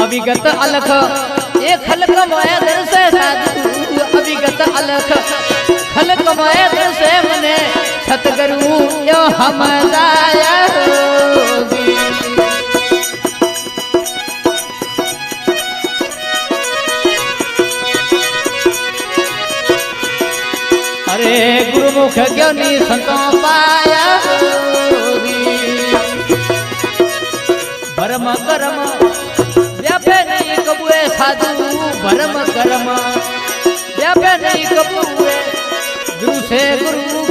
अभिगत अलख ये खलक मोए दर से साधु अभिगत अलख खलक मोए दर से मने सतगुरु यो हम दाया होगी। अरे गुरुमुख ज्ञानी संतों पाया भरम करम व्यापे नहीं कबुए साधु भरम करम व्यापे नहीं कबुए गुरु से गुरु